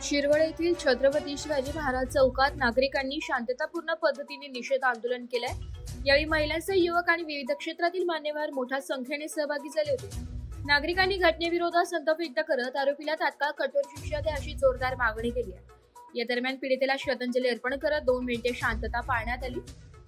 शिरवळ येथील छत्रपती शिवाजी महाराज चौकात नागरिकांनी शांततापूर्ण पद्धतीने निषेध आंदोलन केलंय। यावेळी महिलांसह युवक आणि विविध क्षेत्रातील मान्यवर मोठ्या संख्येने सहभागी झाले होते। नागरिकांनी घटनेविरोधात संताप व्यक्त करत आरोपीला तात्काळ कठोर शिक्षा द्या अशी जोरदार मागणी केली आहे। या दरम्यान पीडितेला श्रद्धांजली अर्पण करत 2 मिनिटे शांतता पाळण्यात आली।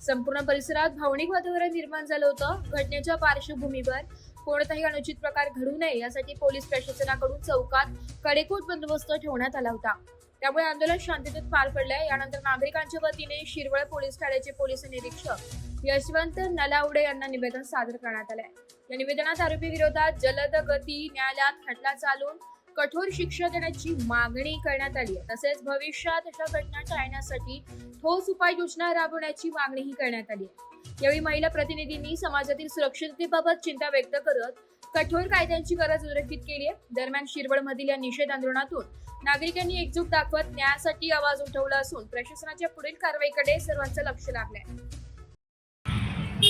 संपूर्ण परिसरात भावनिक वातावरण निर्माण झालं होतं। घटनेच्या पार्श्वभूमीवर कोणताही अनुचित प्रकार घडू नये यासाठी पोलीस प्रशासनाकडून चौकात कडेकोट बंदोबस्त ठेवण्यात आला होता। त्यामुळे आंदोलन शांततेत पार पडले। यानंतर नागरिकांच्या वतीने शिरवळ पोलीस ठाण्याचे पोलीस निरीक्षक यशवंत नलावडे यांना निवेदन सादर करण्यात आले। या निवेदनात आरोपी विरोधात जलद गती न्यायालयात खटला चालवून कठोर शिक्षा देण्याची मागणी करण्यात आली आहे। तसेच भविष्यात अशा घटना टाळण्यासाठी ठोस उपाययोजना राबवण्याची मागणीही करण्यात आली आहे। यावेळी महिला प्रतिनिधींनी समाजातील सुरक्षिततेबाबत चिंता व्यक्त करत कठोर कायद्यांची गरज अधोरेखित केली आहे। दरम्यान शिरवळमधील या निषेध आंदोलनातून नागरिकांनी एकजूट दाखवत न्यायासाठी आवाज उठवला असून प्रशासनाच्या पुढील कारवाईकडे सर्वांचं लक्ष लागलंय।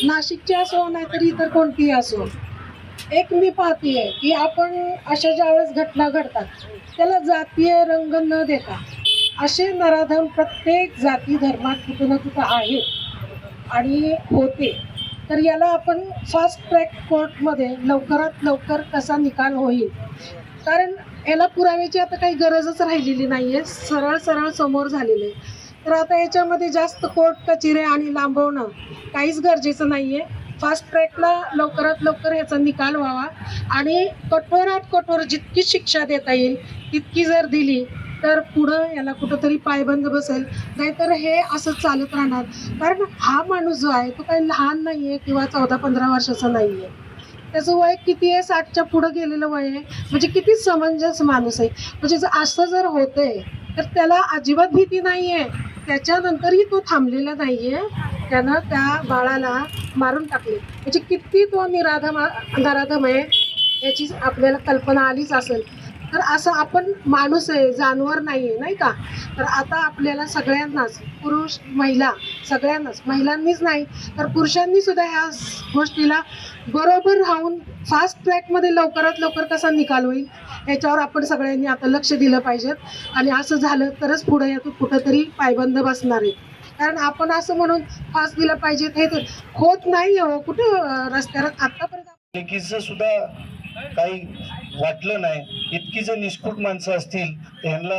नाशिकची असो नाहीतर इतर कोणतीही असो, एक मी पाहतीये की आपण अशा ज्यावेळेस घटना घडतात त्याला जातीय रंग न देता असे नराधम प्रत्येक जाती धर्मात कुठं ना कुठं आहेत आणि होते। तर याला आपण फास्ट ट्रॅक कोर्टमध्ये लवकरात लवकर कसा निकाल होईल, कारण याला पुराव्याची आता काही गरजच राहिलेली नाही आहे, सरळ सरळ समोर झालेलं आहे। तर आता याच्यामध्ये जास्त कोर्ट कचेरी आणि लांबवणं काहीच गरजेचं नाही आहे। फास्ट ट्रॅकला लवकरात लवकर याचा निकाल व्हावा आणि कठोरात कठोर जितकी शिक्षा देता येईल तितकी जर दिली तर पुढं याला कुठंतरी पायबंद बसेल, नाहीतर हे असं चालत राहणार। कारण हा माणूस जो आहे तो काही लहान नाही आहे किंवा 14-15 वर्षाचा नाही आहे, त्याचं वय किती आहे, 60च्या पुढं गेलेलं वय आहे, म्हणजे किती समंजस माणूस आहे। म्हणजे असं जर होतंय तर त्याला अजिबात भीती नाही आहे, त्याच्यानंतरही तो थांबलेला नाही आहे, त्यानं त्या बाळाला मारून टाकले, म्हणजे किती तो नराधम आहे याची आपल्याला कल्पना आलीच असेल। तर असं आपण माणूस आहे, जानवर नाही आहे, नाही का। तर आता आपल्याला सगळ्यांनाच, पुरुष महिला सगळ्यांनाच, महिलांनीच नाही तर पुरुषांनी सुद्धा ह्या गोष्टीला बरोबर राहून फास्ट ट्रॅकमध्ये लवकरात लवकर कसा निकाल होईल याच्यावर आपण सगळ्यांनी आता लक्ष दिलं पाहिजे। आणि असं झालं तरच पुढे यातून कुठंतरी पायबंद बसणार आहे। कारण आपण असं म्हणून फास्ट दिलं पाहिजे हे तर होत नाही हो कुठं रस्त्यावर आतापर्यंत सुद्धा काही वाटलं नाही। इतकी जर निष्ठुर माणसं असतील त्यांना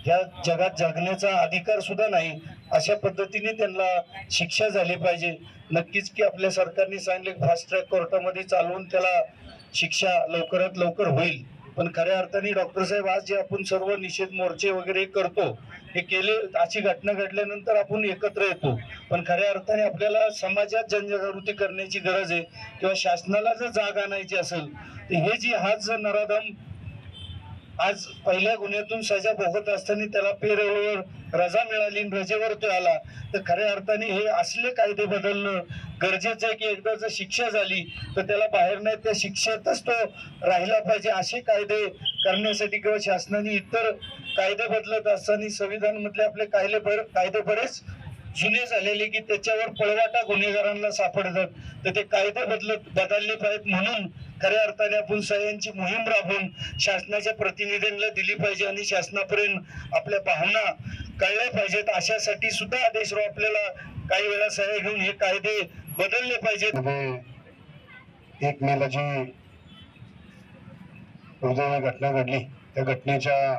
या जगात जगण्याचा अधिकार सुद्धा नाही, अशा पद्धतीने त्यांना शिक्षा झाली पाहिजे। नक्कीच की आपल्या सरकारने सांगितले फास्ट ट्रॅक कोर्टामध्ये चालवून त्याला शिक्षा लवकरात लवकर होईल। पण खऱ्या अर्थाने डॉक्टर साहेब आज जे आपण सर्व निषेध मोर्चे वगैरे करतो हे केले, अशी घटना घडल्यानंतर आपण एकत्र येतो, पण खऱ्या अर्थाने आपल्याला समाजात जनजागृती करण्याची गरज आहे किंवा शासनाला जर जाग आणायची असेल तर हे जी हाच जर नराधम आज पहिल्या गुन्ह्यातून सजा भोगत असताना त्याला पेरोलवर रजा मिळाली, रजेवर तो आला, तर खऱ्या अर्थाने हे असले कायदे बदलणं गरजेचं आहे की एकदा जर शिक्षा झाली तर त्याला बाहेर नाही, त्या शिक्षेतच तो राहिला पाहिजे। असे कायदे करण्यासाठी किंवा शासनाने इतर कायदे बदलत असताना संविधान मधले आपले कायदे बरेच जुने झालेले की त्याच्यावर पळवाटा गुन्हेगारांना सापडतात, तर ते कायदे बदलले पाहिजेत। म्हणून खऱ्या अर्थाने आपण सह्यांची मोहीम राबवून शासनाच्या प्रतिनिधींना दिली पाहिजे आणि शासनापर्यंत आपल्या भावना कळल्या पाहिजेत। अशासाठी सुद्धा आदेशराव आपल्याला काही वेळा सह्या घेऊन हे कायदे बदलले पाहिजेत। 1 मेला जी घटना घडली त्या घटनेच्या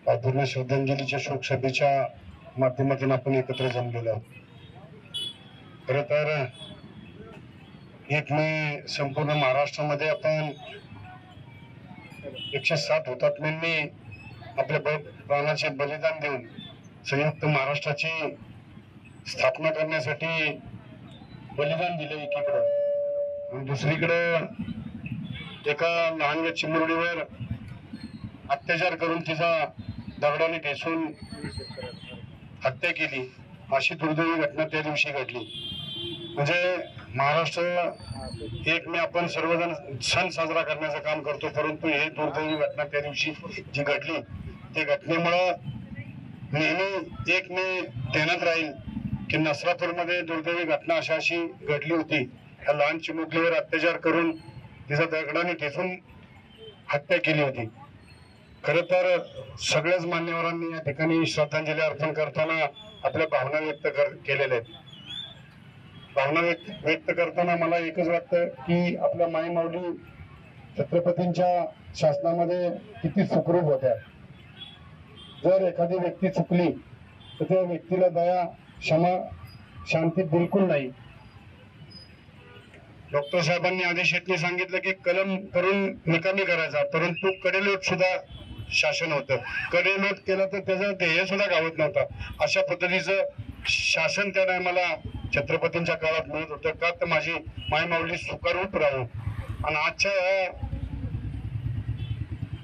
पूर्ण श्रद्धांजलीच्या शोक सभेच्या माध्यमातून आपण एकत्र जमलेलो आहोत। खरं तर 1 मे संपूर्ण महाराष्ट्रामध्ये आपण 107 हुतात्म्यांनी आपल्या प्राणाचे बलिदान देऊन संयुक्त महाराष्ट्राची स्थापना करण्यासाठी बलिदान दिले एकीकडे, आणि दुसरीकडे एका लहानग्या चिमुरडीवर अत्याचार करून तिचा दगडाने ठेचून हत्या केली, अशी दुर्दैवी घटना त्या दिवशी घडली। म्हणजे महाराष्ट्र 1 मे आपण सर्वजण सण साजरा करण्याचं काम करतो, परंतु हे दुर्दैवी घटना त्या दिवशी जी घडली त्या घटनेमुळं नेहमी 1 मे ध्यानात राहील की नसरापूरमध्ये दुर्दैवी घटना अशी घडली होती। त्या लहान चिमुकलीवर अत्याचार करून तिचा दगडाने ठेचून हत्या केली होती। खर तर सगळ्याच मान्यवरांनी या ठिकाणी श्रद्धांजली अर्पण करताना आपल्या भावना केलेल्या आहेत. भावना व्यक्त करताना मला एकच वाटतं की आपल्या माईमाऊली छत्रपतींच्या शासनामध्ये किती सुखरूप होत्या. जर एखादी व्यक्ती चुकली तर त्या व्यक्तीला दया, क्षमा, शांती बिलकुल नाही. डॉक्टर साहेबांनी आदेशातनी सांगितलं की कलम करून निकामी करायचा, परंतु कडेलोट सुद्धा शासन होतं. कडेलोट केलं तर त्याचं ध्येय सुद्धा गावत नव्हता. अशा पद्धतीचं शासन त्या टायमाला छत्रपतींच्या काळात मिळत होतं. का तर माझी मायमाऊली सुखरूप राहू. आणि आजच्या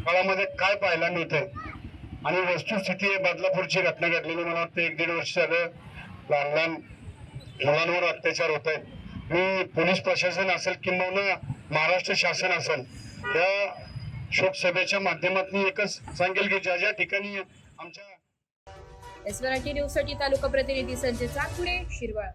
काळामध्ये काय पाहायला मिळतंय आणि वस्तुस्थिती आहे, बदलापूरची घटना घडलेली मला वाटतं 1-1.5 वर्ष झालं. लहान लहान मुलांवर अत्याचार होत आहेत. मी पोलीस प्रशासन असेल किंवा महाराष्ट्र शासन असेल त्या शोकसभेच्या माध्यमातून एकच सांगेल की ज्या ज्या ठिकाणी आमच्या एसवराठी न्यूज साठी तालुका प्रतिनिधी संजय चाकुडे, शिरवळ.